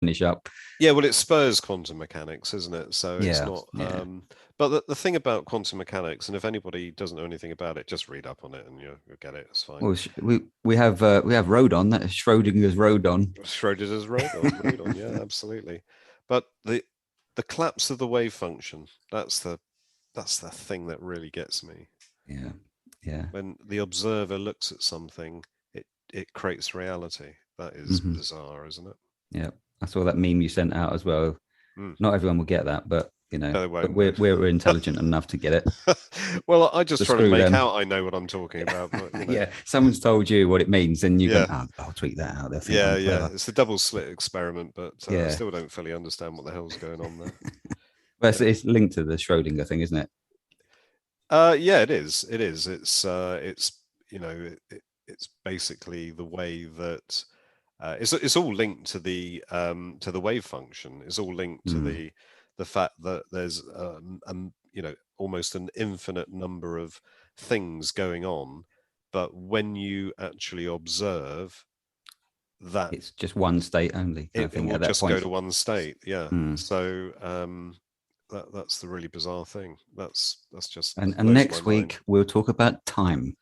finish up. Yeah, well, it spurs quantum mechanics, isn't it? So it's Yeah, not. yeah. But the thing about quantum mechanics, and if anybody doesn't know anything about it, just read up on it and you'll get it. It's fine. Well, we have Rodon, that is Schrodinger's Rodon. Schrodinger's Rodon, yeah, absolutely. But the collapse of the wave function, that's the thing that really gets me. Yeah, yeah. When the observer looks at something, it creates reality. That is Hmm. bizarre, isn't it? Yeah. I saw that meme you sent out as well. Mm. Not everyone will get that, but No, they but won't we're know. we're intelligent enough to get it. Well, I just So try to screw make them. out I know what I'm talking about, but Yeah, someone's told you what it means, and you go, yeah, oh, I'll tweet that out. They'll think yeah, I'm yeah. clever. It's the double slit experiment, but I Yeah. still don't fully understand what the hell's going on there. Well, Yeah. it's linked to the Schrodinger thing, isn't it? Yeah, it is. It is. It's it's basically the way that it's all linked to the wave function. It's all linked to Mm. the fact that there's almost an infinite number of things going on, but when you actually observe that, It's just one state only kind of it thing will at that just go point. to one state. Yeah. Mm. So that's the really bizarre thing. That's just And that and blows my next mind. week we'll talk about time.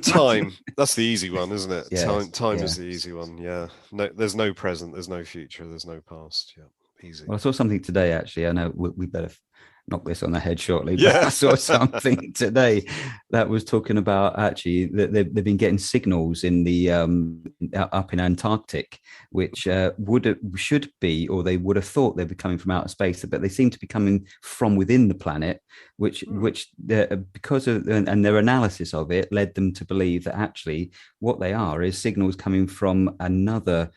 Time. That's the easy one, isn't it? Time. Yes, Time is yeah. the easy one. Yeah. No, there's no present. There's no future. There's no past. Yeah. Easy. Well, I saw something today, actually. I know we better knock this on the head shortly, but Yeah. I saw something today that was talking about actually that they've been getting signals in the up in Antarctic, which should be, or they would have thought they'd be coming from outer space, but they seem to be coming from within the planet, Hmm. which because of and their analysis of it led them to believe that actually what they are is signals coming from another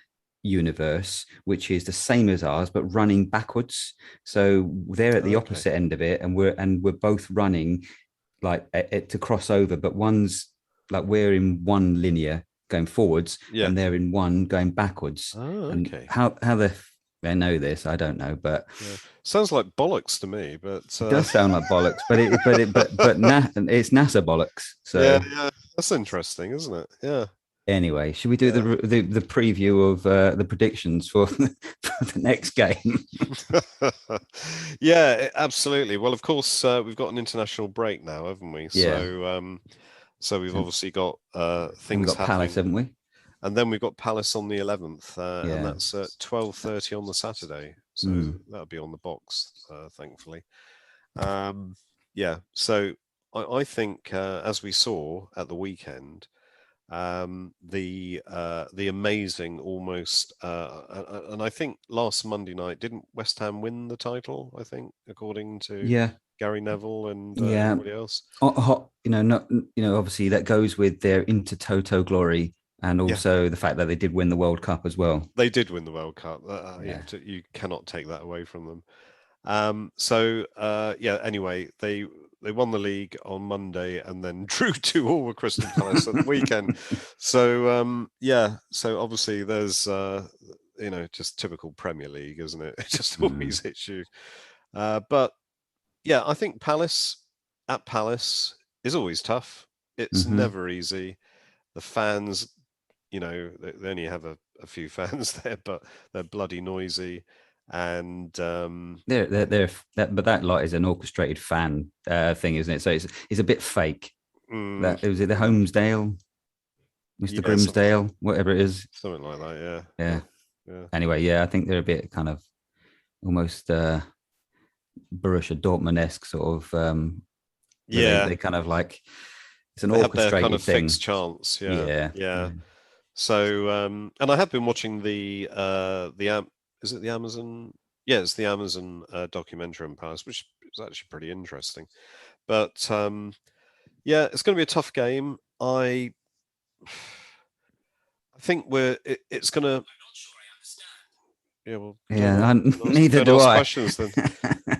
universe, which is the same as ours but running backwards. So they're at the Okay. opposite end of it, and we're both running like it to cross over, but one's like we're in one linear going forwards, Yeah. and they're in one going backwards. Oh, And okay. how they know this, I don't know, but Yeah. Sounds like bollocks to me, but it does sound like bollocks. But it's NASA bollocks. yeah, So yeah. That's interesting, isn't it? Yeah. anyway, should we do Yeah. the preview of the predictions for, for the next game? Yeah, absolutely. Well, of course, we've got an international break now, haven't we? Yeah. So we've And obviously got we've things got Palace, happening, haven't we? and then we've got Palace on the 11th, and Yeah. that's at 12:30 on the Saturday. So Mm. that'll be on the box, thankfully. Um, yeah. So I think, as we saw at the weekend, the amazing almost and I think last Monday night didn't West Ham win the title, I think, according to Yeah. Gary Neville and Yeah. everybody else. Not obviously that goes with their inter toto glory, and Yeah, also the fact that they did win the World Cup as well. they did win the World Cup. Yeah. You cannot take that away from them. So yeah, anyway, they won the league on Monday and then drew 2-2 with Crystal Palace at the weekend. So yeah, so obviously there's just typical Premier League, isn't it? It just Mm. always hits you. But yeah, I think Palace at Palace is always tough. It's Hmm. never easy. The fans, they only have a few fans there, but they're bloody noisy. And But that lot is an orchestrated fan thing, isn't it? So it's a bit fake. mm, That was it. The Holmesdale, Mr. yeah, something Grimsdale, whatever it is. something like that. Yeah, Yeah. but yeah, Anyway, yeah, I think they're a bit kind of almost Borussia Dortmund-esque sort of where yeah, they kind of like it's an they have their kind of orchestrated fixed thing. chance. Yeah, Yeah, yeah. yeah, So and I have been watching is it the Amazon? Yeah, it's the Amazon documentary on Paris, which is actually pretty interesting. But yeah, it's going to be a tough game. I think it's going to. Yeah, well, yeah. Neither don't do ask I. questions then.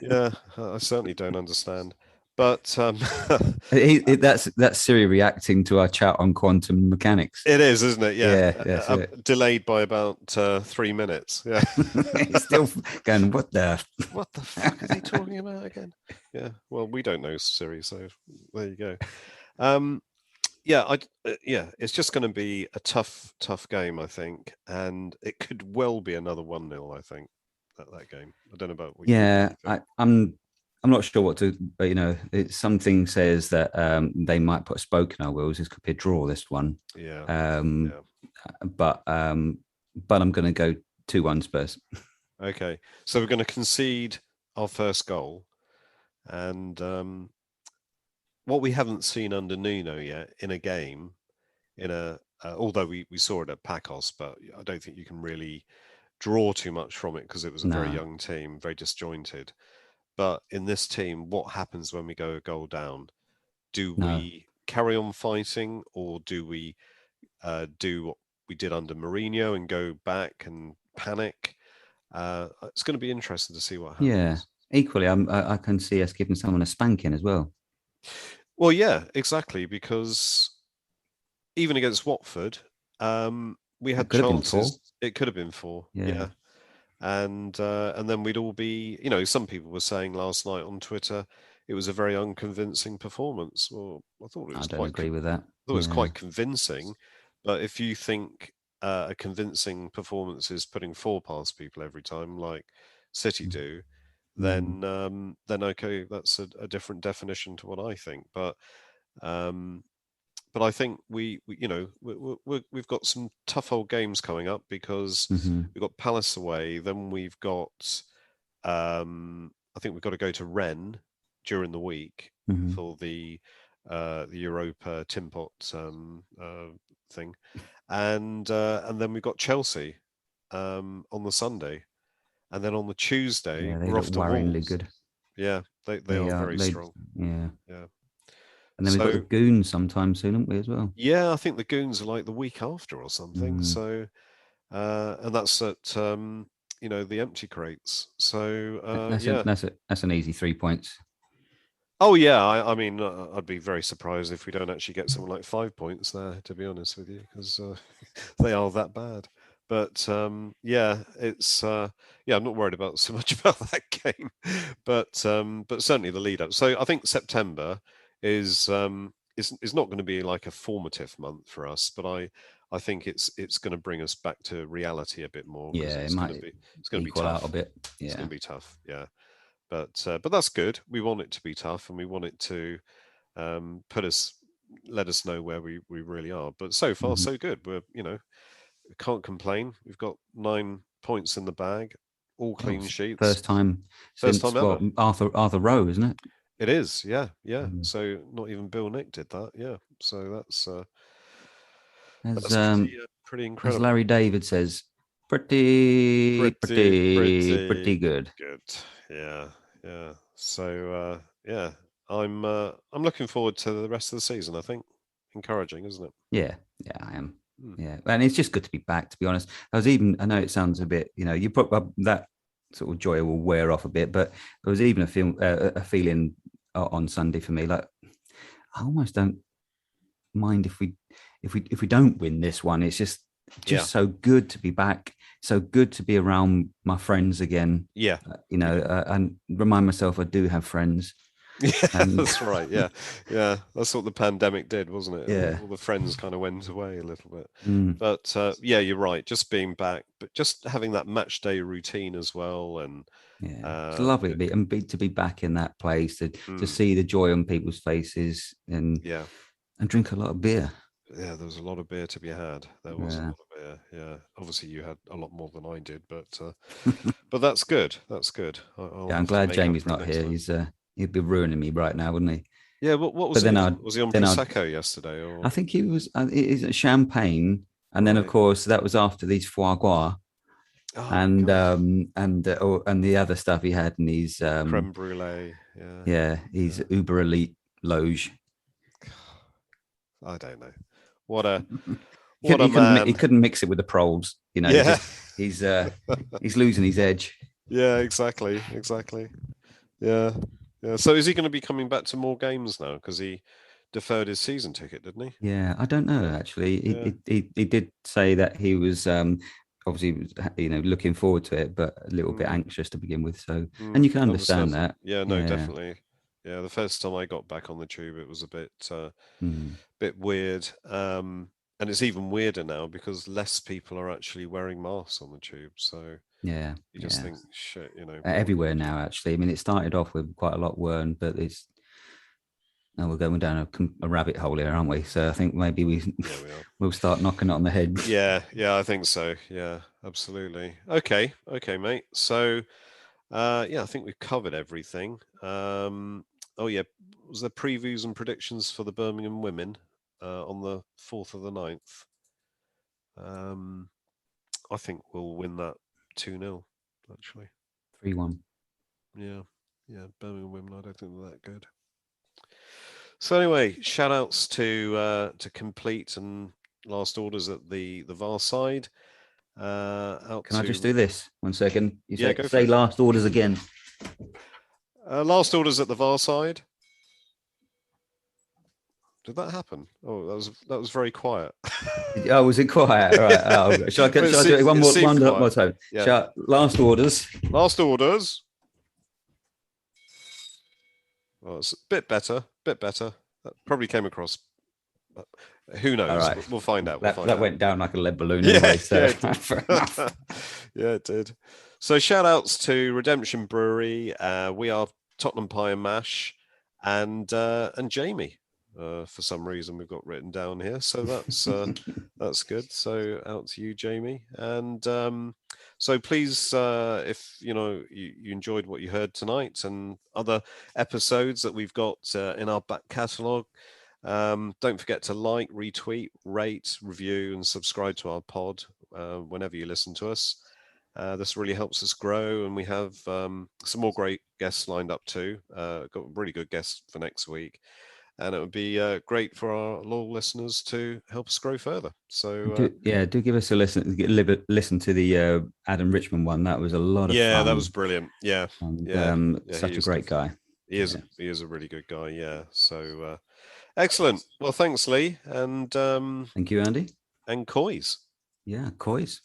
Yeah, I certainly don't understand. But That's Siri reacting to our chat on quantum mechanics. it is, isn't it? Yeah, Yeah, that's it. delayed by about 3 minutes. Yeah. It's still going. What the? What the fuck is he talking about again? Yeah. Well, we don't know Siri, so there you go. Um, Yeah, it's just going to be a tough game, I think, and it could well be another 1-0. I think that game. I don't know about what you Yeah, think. I'm not sure what to, but something says that they might put a spoke in our wheels. This could be a draw. This one, Yeah, um, yeah. but um, but I'm going to go 2-1 Spurs. Okay, so we're going to concede our first goal, and what we haven't seen under Nuno yet in a game, although we saw it at Pacos, but I don't think you can really draw too much from it because it was a very No, young team, very disjointed. But in this team, what happens when we go a goal down? Do no, we carry on fighting, or do we do what we did under Mourinho and go back and panic? It's going to be interesting to see what yeah. happens. Equally, I can see us giving someone a spanking as well. Well, yeah, exactly, because even against Watford, we It had could have been four. chances. It could have been four, Yeah, yeah, and then we'd all be, some people were saying last night on Twitter it was a very unconvincing performance. Well, I thought it I was don't agree with that. Yeah. quite convincing, but if you think a convincing performance is putting four past people every time, like City do, Mm, then okay, that's a different definition to what I think. Um, but I think we've got some tough old games coming up because mm-hmm, we've got Palace away, then we've got I think we've got to go to Rennes during the week mm-hmm. for the Europa Tin Pot thing, and then we've got Chelsea on the Sunday, and then on the Tuesday Yeah, they we're look off to worryingly Wolves. good. Yeah, they They are are very they strong. yeah. Yeah, And then we've got the so goons sometime soon, haven't we, as well? yeah, I think the Goons are like the week after or something. Mm. So and that's at the empty crates. So yeah. That's an easy 3 points. Oh yeah, I mean, I'd be very surprised if we don't actually get something like 5 points there, to be honest with you, because they are that bad. But yeah, it's yeah, I'm not worried about so much about that game, but certainly the lead up. So I think September is not going to be like a formative month for us, but I think it's going to bring us back to reality a bit more because Yeah, it might it's going to be equal out a tough. bit. It's going Yeah. to be tough. Yeah. But that's good. We want it to be tough, and we want it to put us, let us know where we really are. But so far, Mm-hmm. so good. Can't complain. We've got 9 points in the bag, all Oh, clean sheets, first time first time since ever. Arthur Rowe, isn't it? It is, yeah, yeah. Mm. So not even Bill Nick did that, yeah. So As that's pretty as incredible. Larry David says, Pretty, pretty pretty good. good. Yeah, yeah. So yeah, I'm looking forward to the rest of the season. I think encouraging, isn't it? Yeah, yeah, I am. Hmm. Yeah, and it's just good to be back. To be honest, I know it sounds a bit, you put that sort of joy will wear off a bit, but there was even a feeling on Sunday for me, like I almost don't mind if we don't win this one. It's Yeah, just so good to be back, so good to be around my friends again. yeah, yeah, And remind myself I do have friends, yeah. and That's right. Yeah, yeah. That's what the pandemic did, wasn't it? yeah, All the friends kind of went away a little bit. mm, But yeah, you're right. Just being back, but just having that match day routine as well, and yeah, it's uh, lovely y- to be back in that place to mm, see the joy on people's faces yeah. and drink a lot of beer. Yeah, there was a lot of beer to be had. There was a Yeah. lot of beer. Yeah, obviously you had a lot more than I did, but that's good. That's good. I'll Yeah, I'm have to glad make up Jamie's for it not next here. time. He'd be ruining me right now, wouldn't he? Yeah, what was But he on? Was he on then I Prosecco yesterday I or think he was it is champagne, and then of right? course that was after these foie gras Oh God, and the other stuff he had, and creme brulee. Yeah, he's yeah. uber elite loge. I don't know. What a He couldn't what a he couldn't he man. couldn't mix it with the proles. Yeah, He's uh he's losing his edge. yeah. Exactly, exactly. Yeah, yeah. So is he going to be coming back to more games now? Because he deferred his season ticket, didn't he? Yeah, I don't know Yeah, actually. yeah. He did say that he was obviously looking forward to it, but a little bit Mm, anxious to begin with. So, and mm, you can understand understandable. that. Yeah, no, Yeah, definitely. Yeah, the first time I got back on the tube, it was a Mm. bit weird. And it's even weirder now because less people are actually wearing masks on the tube. So Yeah, you just yeah. think, shit, what? Everywhere now, actually. I mean, it started off with quite a lot weren't, but it's now we're going down a rabbit hole here, aren't we? So I think maybe Yeah, we are. we'll start knocking it on the head. Yeah, I think so. Yeah, absolutely. Okay, mate. So, yeah, I think we've covered everything. Oh yeah, was there previews and predictions for the Birmingham women on the 4th of the 9th? I think we'll win that 2-0, actually. 3-1. Yeah, yeah, Birmingham women, I don't think they're that good. So anyway, shout outs to Complete and Last Orders at the VAR side. Out Can I just to do this 1 second? You Yeah, say go for say it. last orders again. Last Orders at the VAR side. Did that happen? Oh, that was very quiet. Oh, was it quiet? All right. Oh, Well, shall I do it it seemed one more quiet. time? Yeah. Last orders. Last Orders. Oh, it's a bit better. Bit better. That probably came across. Who All knows? right. We'll find out. We'll find That out. went down like a lead balloon Yeah, anyway. yeah, So it did. fair enough. Yeah, it did. So shout outs to Redemption Brewery. We are Tottenham Pie and Mash, and Jamie. For some reason, we've got written down here. So that's good. So out to you, Jamie. And so please, if you enjoyed what you heard tonight and other episodes that we've got in our back catalogue. Don't forget to like, retweet, rate, review, and subscribe to our pod whenever you listen to us. This really helps us grow, and we have some more great guests lined up too. Got a really good guest for next week, and it would be great for our loyal listeners to help us grow further. So Do give us a listen. Listen to the Adam Richmond one. That was a lot of yeah, that was fun, brilliant. Yeah, and yeah, such a great guy. Yeah. He is a really good guy. Yeah, so excellent. Well, thanks, Lee, Thank you, Andy. and Coys. Yeah, Coys.